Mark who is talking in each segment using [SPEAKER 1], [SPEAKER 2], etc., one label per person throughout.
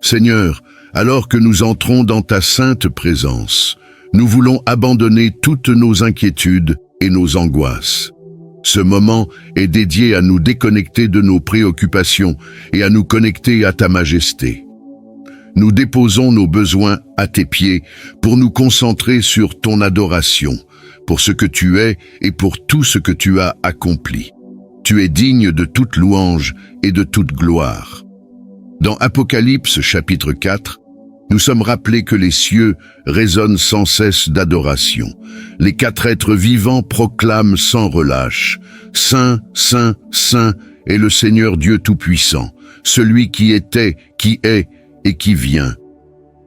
[SPEAKER 1] Seigneur, alors que nous entrons dans ta sainte présence, nous voulons abandonner toutes nos inquiétudes et nos angoisses. Ce moment est dédié à nous déconnecter de nos préoccupations et à nous connecter à ta majesté. Nous déposons nos besoins à tes pieds pour nous concentrer sur ton adoration, pour ce que tu es et pour tout ce que tu as accompli. Tu es digne de toute louange et de toute gloire. Dans Apocalypse chapitre 4, nous sommes rappelés que les cieux résonnent sans cesse d'adoration. Les 4 êtres vivants proclament sans relâche « Saint, Saint, Saint est le Seigneur Dieu Tout-Puissant, celui qui était, qui est et qui vient. »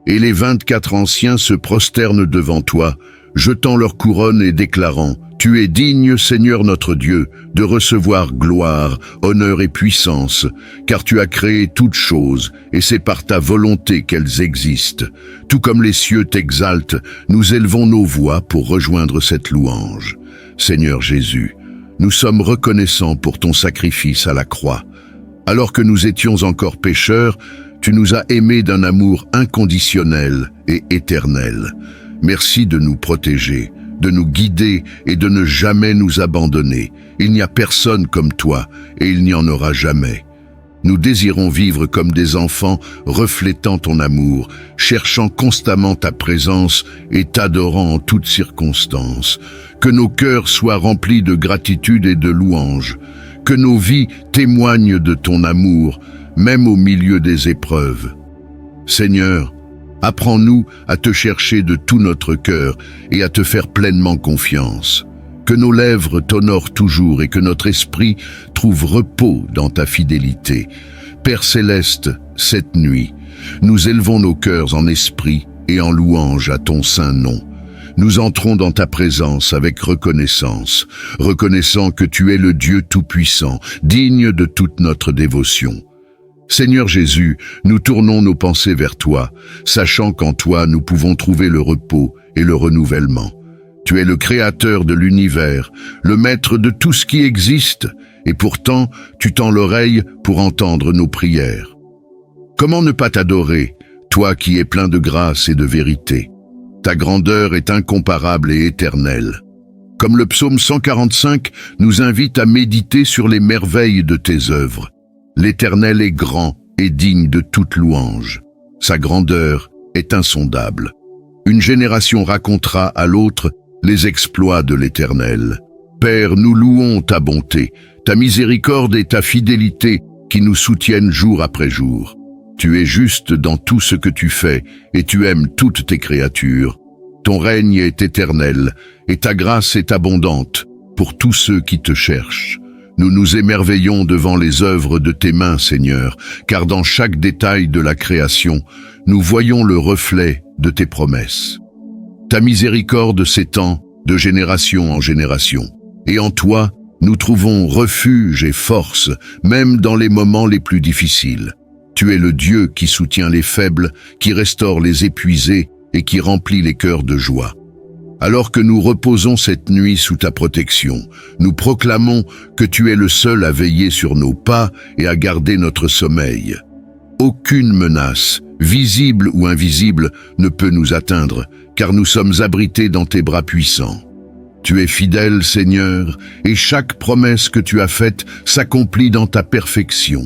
[SPEAKER 1] Et les 24 anciens se prosternent devant toi, jetant leurs couronnes et déclarant « Tu es digne, Seigneur notre Dieu, de recevoir gloire, honneur et puissance, car tu as créé toutes choses, et c'est par ta volonté qu'elles existent. Tout comme les cieux t'exaltent, nous élevons nos voix pour rejoindre cette louange. Seigneur Jésus, nous sommes reconnaissants pour ton sacrifice à la croix. Alors que nous étions encore pécheurs, tu nous as aimés d'un amour inconditionnel et éternel. Merci de nous protéger, de nous guider et de ne jamais nous abandonner. Il n'y a personne comme toi et il n'y en aura jamais. Nous désirons vivre comme des enfants reflétant ton amour, cherchant constamment ta présence et t'adorant en toutes circonstances. Que nos cœurs soient remplis de gratitude et de louange. Que nos vies témoignent de ton amour, même au milieu des épreuves. Seigneur, apprends-nous à te chercher de tout notre cœur et à te faire pleinement confiance. Que nos lèvres t'honorent toujours et que notre esprit trouve repos dans ta fidélité. Père céleste, cette nuit, nous élevons nos cœurs en esprit et en louange à ton saint nom. Nous entrons dans ta présence avec reconnaissance, reconnaissant que tu es le Dieu Tout-Puissant, digne de toute notre dévotion. Seigneur Jésus, nous tournons nos pensées vers toi, sachant qu'en toi nous pouvons trouver le repos et le renouvellement. Tu es le créateur de l'univers, le maître de tout ce qui existe, et pourtant tu tends l'oreille pour entendre nos prières. Comment ne pas t'adorer, toi qui es plein de grâce et de vérité? Ta grandeur est incomparable et éternelle. Comme le psaume 145 nous invite à méditer sur les merveilles de tes œuvres. L'Éternel est grand et digne de toute louange. Sa grandeur est insondable. Une génération racontera à l'autre les exploits de l'Éternel. Père, nous louons ta bonté, ta miséricorde et ta fidélité qui nous soutiennent jour après jour. Tu es juste dans tout ce que tu fais et tu aimes toutes tes créatures. Ton règne est éternel et ta grâce est abondante pour tous ceux qui te cherchent. Nous nous émerveillons devant les œuvres de tes mains, Seigneur, car dans chaque détail de la création, nous voyons le reflet de tes promesses. Ta miséricorde s'étend de génération en génération, et en toi, nous trouvons refuge et force, même dans les moments les plus difficiles. Tu es le Dieu qui soutient les faibles, qui restaure les épuisés et qui remplit les cœurs de joie. Alors que nous reposons cette nuit sous ta protection, nous proclamons que tu es le seul à veiller sur nos pas et à garder notre sommeil. Aucune menace, visible ou invisible, ne peut nous atteindre, car nous sommes abrités dans tes bras puissants. Tu es fidèle, Seigneur, et chaque promesse que tu as faite s'accomplit dans ta perfection.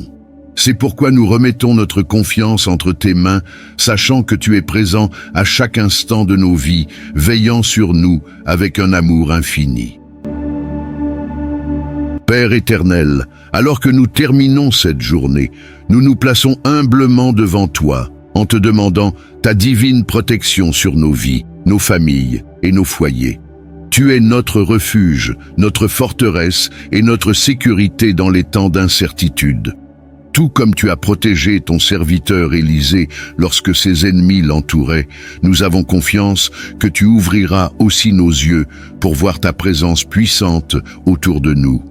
[SPEAKER 1] C'est pourquoi nous remettons notre confiance entre tes mains, sachant que tu es présent à chaque instant de nos vies, veillant sur nous avec un amour infini. Père éternel, alors que nous terminons cette journée, nous nous plaçons humblement devant toi, en te demandant ta divine protection sur nos vies, nos familles et nos foyers. Tu es notre refuge, notre forteresse et notre sécurité dans les temps d'incertitude. Tout comme tu as protégé ton serviteur Élisée lorsque ses ennemis l'entouraient, nous avons confiance que tu ouvriras aussi nos yeux pour voir ta présence puissante autour de nous.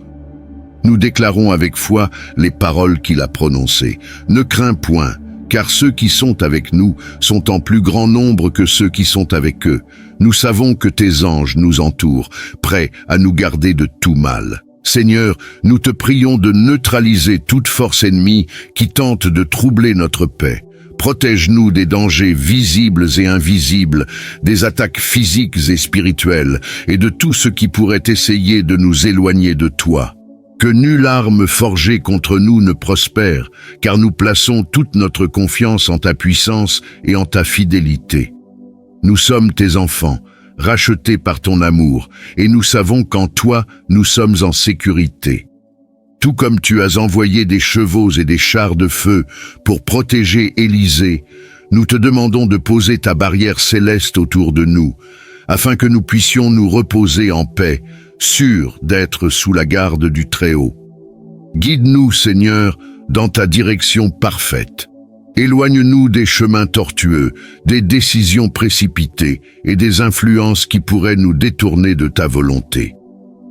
[SPEAKER 1] Nous déclarons avec foi les paroles qu'il a prononcées. Ne crains point, car ceux qui sont avec nous sont en plus grand nombre que ceux qui sont avec eux. Nous savons que tes anges nous entourent, prêts à nous garder de tout mal. Seigneur, nous te prions de neutraliser toute force ennemie qui tente de troubler notre paix. Protège-nous des dangers visibles et invisibles, des attaques physiques et spirituelles, et de tout ce qui pourrait essayer de nous éloigner de toi. Que nulle arme forgée contre nous ne prospère, car nous plaçons toute notre confiance en ta puissance et en ta fidélité. Nous sommes tes enfants, rachetés par ton amour, et nous savons qu'en toi, nous sommes en sécurité. Tout comme tu as envoyé des chevaux et des chars de feu pour protéger Élysée, nous te demandons de poser ta barrière céleste autour de nous, afin que nous puissions nous reposer en paix, sûrs d'être sous la garde du Très-Haut. Guide-nous, Seigneur, dans ta direction parfaite. Éloigne-nous des chemins tortueux, des décisions précipitées et des influences qui pourraient nous détourner de ta volonté.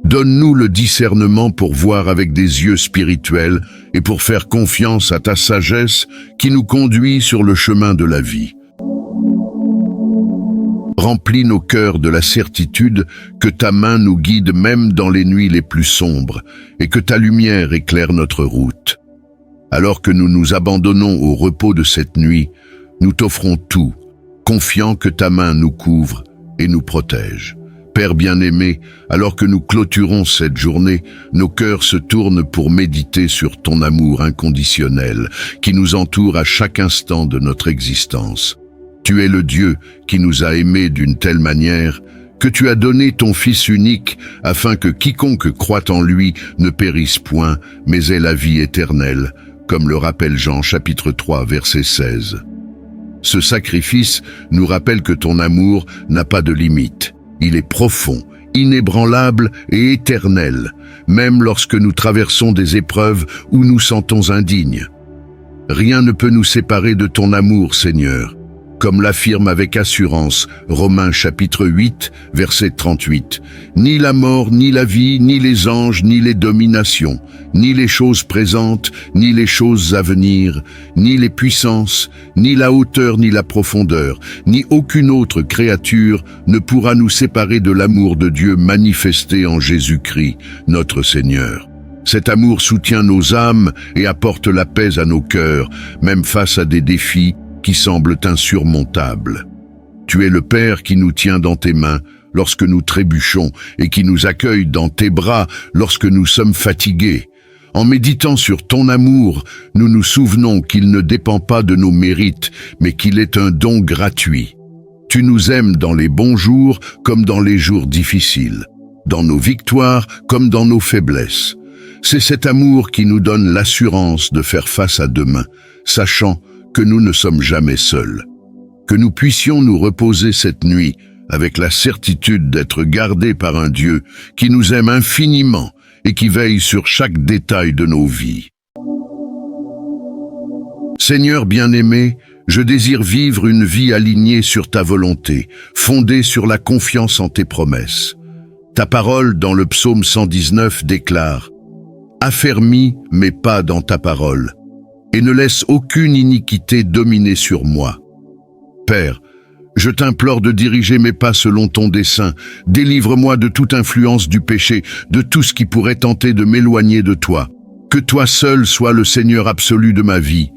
[SPEAKER 1] Donne-nous le discernement pour voir avec des yeux spirituels et pour faire confiance à ta sagesse qui nous conduit sur le chemin de la vie. Remplis nos cœurs de la certitude que ta main nous guide même dans les nuits les plus sombres et que ta lumière éclaire notre route. Alors que nous nous abandonnons au repos de cette nuit, nous t'offrons tout, confiants que ta main nous couvre et nous protège. Père bien-aimé, alors que nous clôturons cette journée, nos cœurs se tournent pour méditer sur ton amour inconditionnel qui nous entoure à chaque instant de notre existence. Tu es le Dieu qui nous a aimés d'une telle manière que tu as donné ton Fils unique afin que quiconque croit en lui ne périsse point, mais ait la vie éternelle, comme le rappelle Jean chapitre 3 verset 16. Ce sacrifice nous rappelle que ton amour n'a pas de limite. Il est profond, inébranlable et éternel, même lorsque nous traversons des épreuves où nous sentons indignes. Rien ne peut nous séparer de ton amour, Seigneur, comme l'affirme avec assurance Romains chapitre 8, verset 38. Ni la mort, ni la vie, ni les anges, ni les dominations, ni les choses présentes, ni les choses à venir, ni les puissances, ni la hauteur, ni la profondeur, ni aucune autre créature ne pourra nous séparer de l'amour de Dieu manifesté en Jésus-Christ, notre Seigneur. Cet amour soutient nos âmes et apporte la paix à nos cœurs, même face à des défis qui semblent insurmontables. Tu es le Père qui nous tient dans tes mains lorsque nous trébuchons et qui nous accueille dans tes bras lorsque nous sommes fatigués. En méditant sur ton amour, nous nous souvenons qu'il ne dépend pas de nos mérites, mais qu'il est un don gratuit. Tu nous aimes dans les bons jours comme dans les jours difficiles, dans nos victoires comme dans nos faiblesses. C'est cet amour qui nous donne l'assurance de faire face à demain, sachant que nous ne sommes jamais seuls. Que nous puissions nous reposer cette nuit avec la certitude d'être gardés par un Dieu qui nous aime infiniment et qui veille sur chaque détail de nos vies. Seigneur bien-aimé, je désire vivre une vie alignée sur ta volonté, fondée sur la confiance en tes promesses. Ta parole dans le psaume 119 déclare « Affermis mes pas dans ta parole ». Et ne laisse aucune iniquité dominer sur moi. Père, je t'implore de diriger mes pas selon ton dessein. Délivre-moi de toute influence du péché, de tout ce qui pourrait tenter de m'éloigner de toi. Que toi seul sois le Seigneur absolu de ma vie.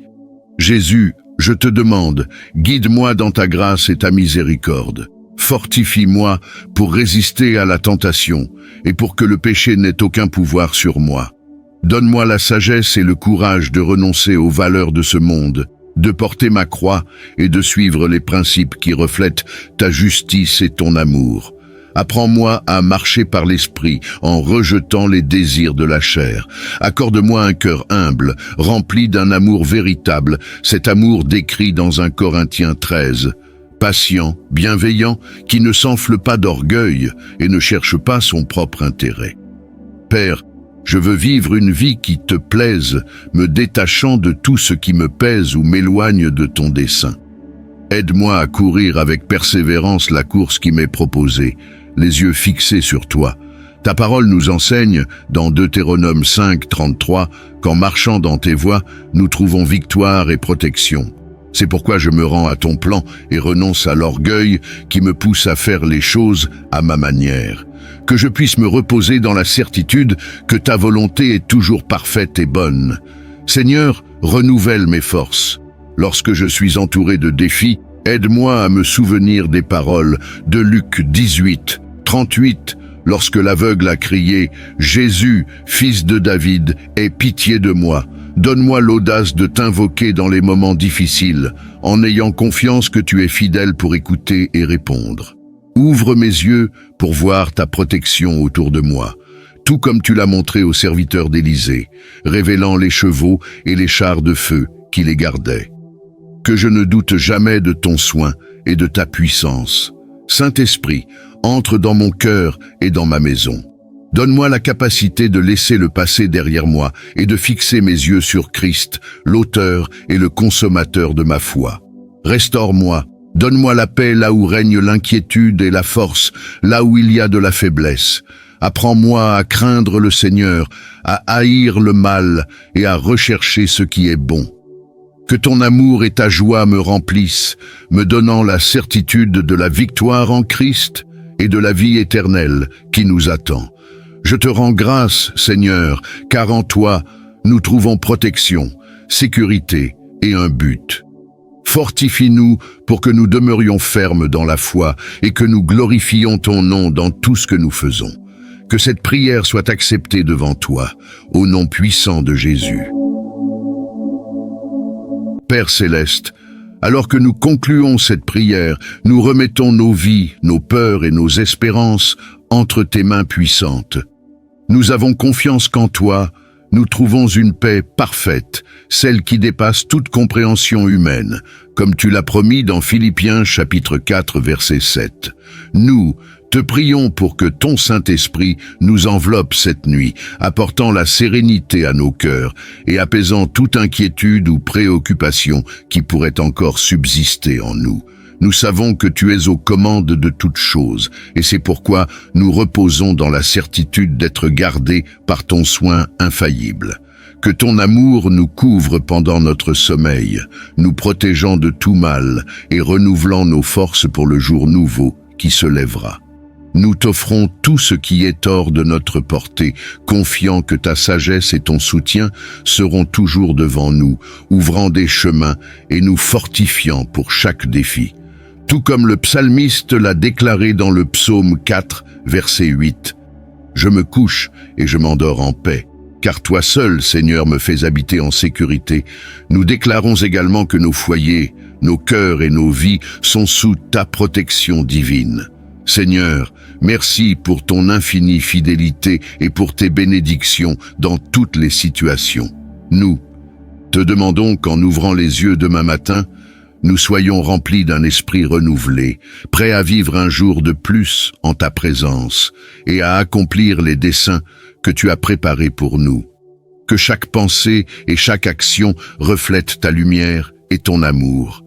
[SPEAKER 1] Jésus, je te demande, guide-moi dans ta grâce et ta miséricorde. Fortifie-moi pour résister à la tentation et pour que le péché n'ait aucun pouvoir sur moi. Donne-moi la sagesse et le courage de renoncer aux valeurs de ce monde, de porter ma croix et de suivre les principes qui reflètent ta justice et ton amour. Apprends-moi à marcher par l'esprit en rejetant les désirs de la chair. Accorde-moi un cœur humble, rempli d'un amour véritable, cet amour décrit dans 1 Corinthiens 13. Patient, bienveillant, qui ne s'enfle pas d'orgueil et ne cherche pas son propre intérêt. Père, je veux vivre une vie qui te plaise, me détachant de tout ce qui me pèse ou m'éloigne de ton dessein. Aide-moi à courir avec persévérance la course qui m'est proposée, les yeux fixés sur toi. Ta parole nous enseigne, dans Deutéronome 5, 33, qu'en marchant dans tes voies, nous trouvons victoire et protection. C'est pourquoi je me rends à ton plan et renonce à l'orgueil qui me pousse à faire les choses à ma manière. Que je puisse me reposer dans la certitude que ta volonté est toujours parfaite et bonne. Seigneur, renouvelle mes forces. Lorsque je suis entouré de défis, aide-moi à me souvenir des paroles de Luc 18, 38, lorsque l'aveugle a crié « Jésus, fils de David, aie pitié de moi ». Donne-moi l'audace de t'invoquer dans les moments difficiles, en ayant confiance que tu es fidèle pour écouter et répondre. Ouvre mes yeux pour voir ta protection autour de moi, tout comme tu l'as montré aux serviteurs d'Élisée, révélant les chevaux et les chars de feu qui les gardaient. Que je ne doute jamais de ton soin et de ta puissance. Saint-Esprit, entre dans mon cœur et dans ma maison. Donne-moi la capacité de laisser le passé derrière moi et de fixer mes yeux sur Christ, l'auteur et le consommateur de ma foi. Restaure-moi, donne-moi la paix là où règne l'inquiétude et la force, là où il y a de la faiblesse. Apprends-moi à craindre le Seigneur, à haïr le mal et à rechercher ce qui est bon. Que ton amour et ta joie me remplissent, me donnant la certitude de la victoire en Christ et de la vie éternelle qui nous attend. Je te rends grâce, Seigneur, car en toi, nous trouvons protection, sécurité et un but. Fortifie-nous pour que nous demeurions fermes dans la foi et que nous glorifions ton nom dans tout ce que nous faisons. Que cette prière soit acceptée devant toi, au nom puissant de Jésus. Père céleste, alors que nous concluons cette prière, nous remettons nos vies, nos peurs et nos espérances entre tes mains puissantes. Nous avons confiance qu'en toi, nous trouvons une paix parfaite, celle qui dépasse toute compréhension humaine, comme tu l'as promis dans Philippiens chapitre 4 verset 7. Nous te prions pour que ton Saint-Esprit nous enveloppe cette nuit, apportant la sérénité à nos cœurs et apaisant toute inquiétude ou préoccupation qui pourrait encore subsister en nous. Nous savons que tu es aux commandes de toutes choses, et c'est pourquoi nous reposons dans la certitude d'être gardés par ton soin infaillible. Que ton amour nous couvre pendant notre sommeil, nous protégeant de tout mal et renouvelant nos forces pour le jour nouveau qui se lèvera. Nous t'offrons tout ce qui est hors de notre portée, confiant que ta sagesse et ton soutien seront toujours devant nous, ouvrant des chemins et nous fortifiant pour chaque défi. Tout comme le psalmiste l'a déclaré dans le psaume 4, verset 8. « Je me couche et je m'endors en paix, car toi seul, Seigneur, me fais habiter en sécurité. » Nous déclarons également que nos foyers, nos cœurs et nos vies sont sous ta protection divine. Seigneur, merci pour ton infinie fidélité et pour tes bénédictions dans toutes les situations. Nous te demandons qu'en ouvrant les yeux demain matin, nous soyons remplis d'un esprit renouvelé, prêts à vivre un jour de plus en ta présence et à accomplir les desseins que tu as préparés pour nous. Que chaque pensée et chaque action reflètent ta lumière et ton amour.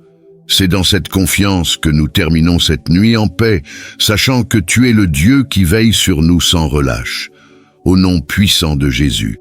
[SPEAKER 1] C'est dans cette confiance que nous terminons cette nuit en paix, sachant que tu es le Dieu qui veille sur nous sans relâche. Au nom puissant de Jésus.